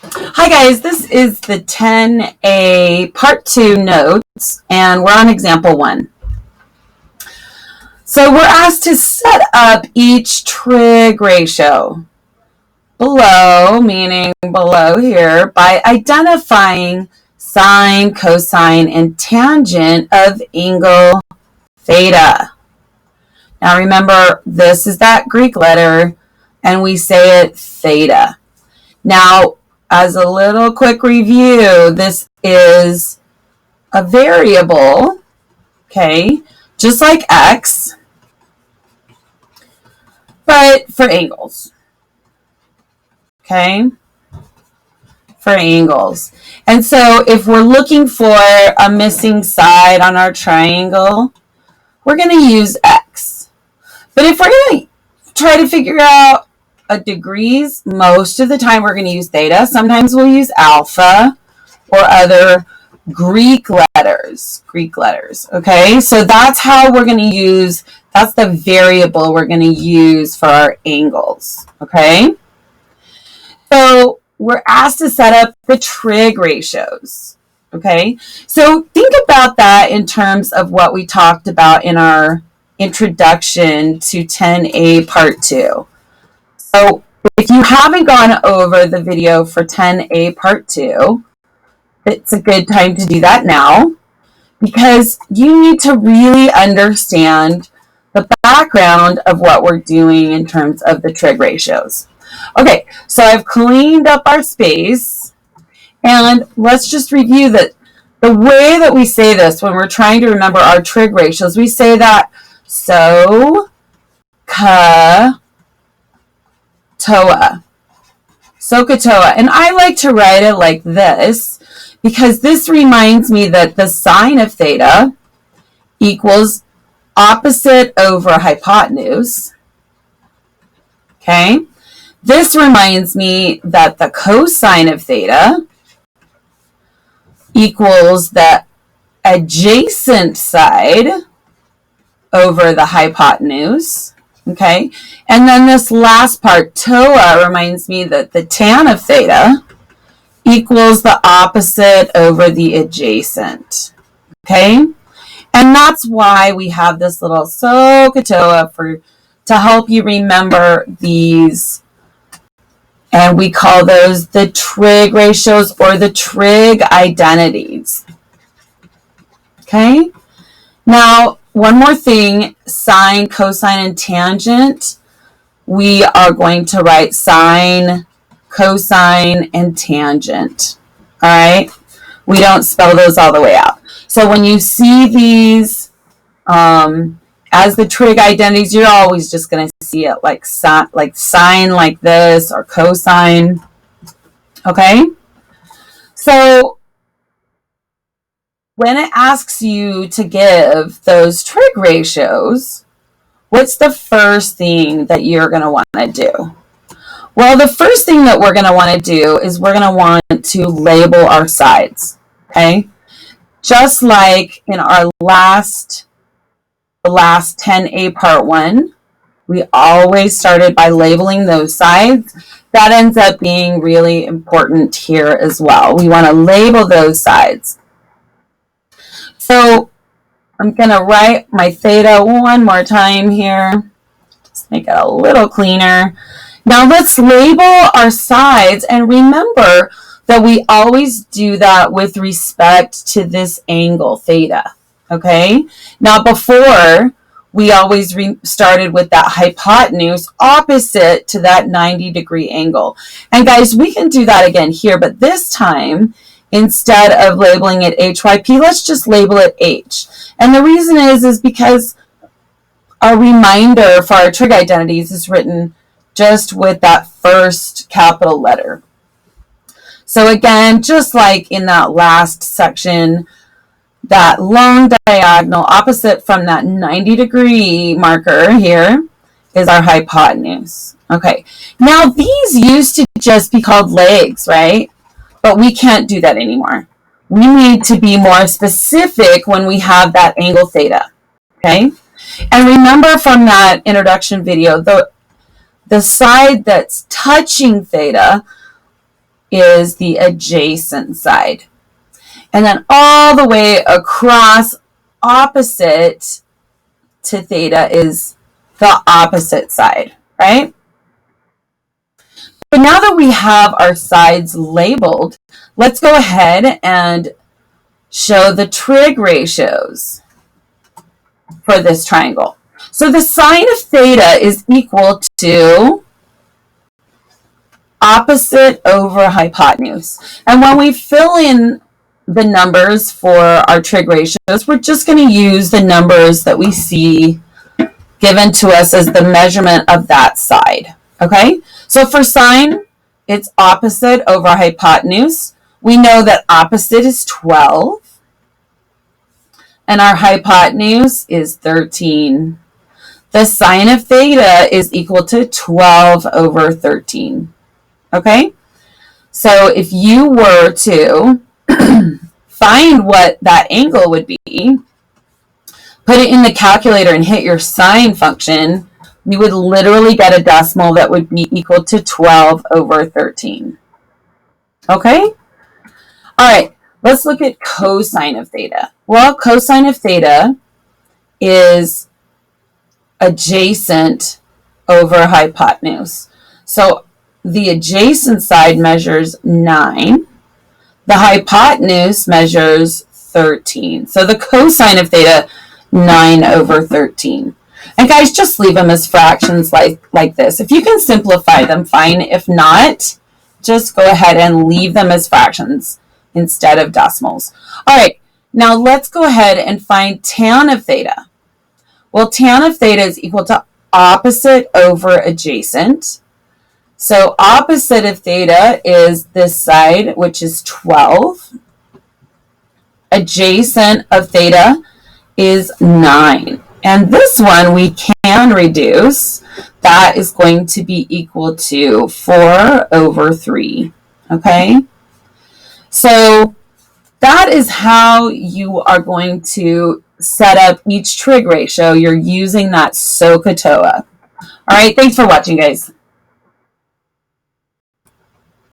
Hi guys, this is the 10A Part 2 notes, and we're on example 1. So we're asked to set up each trig ratio below, meaning below here, by identifying sine, cosine, and tangent of angle theta. Now remember, this is that Greek letter, and we say it theta. Now, as a little quick review, this is a variable, okay, just like x, but for angles, okay, for angles. And so if we're looking for a missing side on our triangle, we're going to use x. But if we're going to try to figure out degrees, most of the time we're going to use theta. Sometimes we'll use alpha or other Greek letters, okay? So that's how we're going to use, that's the variable we're going to use for our angles, okay? So we're asked to set up the trig ratios, okay? So think about that in terms of what we talked about in our introduction to 10A Part 2. So if you haven't gone over the video for 10A Part 2, it's a good time to do that now, because you need to really understand the background of what we're doing in terms of the trig ratios. Okay, so I've cleaned up our space, and let's just review that. The way that we say this when we're trying to remember our trig ratios, we say that SOHCAHTOA. SOHCAHTOA. And I like to write it like this because this reminds me that the sine of theta equals opposite over hypotenuse. Okay? This reminds me that the cosine of theta equals the adjacent side over the hypotenuse. Okay, and then this last part, TOA, reminds me that the tan of theta equals the opposite over the adjacent. Okay, and that's why we have this little SOHCAHTOA to help you remember these, and we call those the trig ratios or the trig identities. Okay, now one more thing, sine, cosine, and tangent. We are going to write sine, cosine, and tangent. All right? We don't spell those all the way out. So when you see these as the trig identities, you're always just going to see it like sine like this or cosine. Okay? So when it asks you to give those trig ratios, what's the first thing that you're going to want to do? Well, the first thing that we're going to want to do is we're going to want to label our sides, okay? Just like in our the last 10A Part 1, we always started by labeling those sides. That ends up being really important here as well. We want to label those sides. So I'm going to write my theta one more time here. Just make it a little cleaner. Now let's label our sides, and remember that we always do that with respect to this angle theta. Okay? Now before, we always started with that hypotenuse opposite to that 90-degree angle. And guys, we can do that again here, but this time, instead of labeling it HYP, let's just label it H. And the reason is because our reminder for our trig identities is written just with that first capital letter. So again, just like in that last section, that long diagonal opposite from that 90-degree marker here is our hypotenuse. Okay, now these used to just be called legs, right? But we can't do that anymore. We need to be more specific when we have that angle theta, okay? And remember from that introduction video, the side that's touching theta is the adjacent side. And then all the way across opposite to theta is the opposite side, right? But now that we have our sides labeled, let's go ahead and show the trig ratios for this triangle. So the sine of theta is equal to opposite over hypotenuse. And when we fill in the numbers for our trig ratios, we're just going to use the numbers that we see given to us as the measurement of that side. Okay? So for sine, it's opposite over hypotenuse. We know that opposite is 12. And our hypotenuse is 13. The sine of theta is equal to 12 over 13. Okay? So if you were to find what that angle would be, put it in the calculator and hit your sine function, you would literally get a decimal that would be equal to 12 over 13. Okay? All right, let's look at cosine of theta. Well, cosine of theta is adjacent over hypotenuse. So the adjacent side measures 9. The hypotenuse measures 13. So the cosine of theta, 9 over 13. And guys, just leave them as fractions like this. If you can simplify them, fine. If not, just go ahead and leave them as fractions instead of decimals. All right, now let's go ahead and find tan of theta. Well, tan of theta is equal to opposite over adjacent. So opposite of theta is this side, which is 12. Adjacent of theta is 9. And this one we can reduce. That is going to be equal to 4 over 3. Okay? So that is how you are going to set up each trig ratio. You're using that SOHCAHTOA. All right, thanks for watching, guys.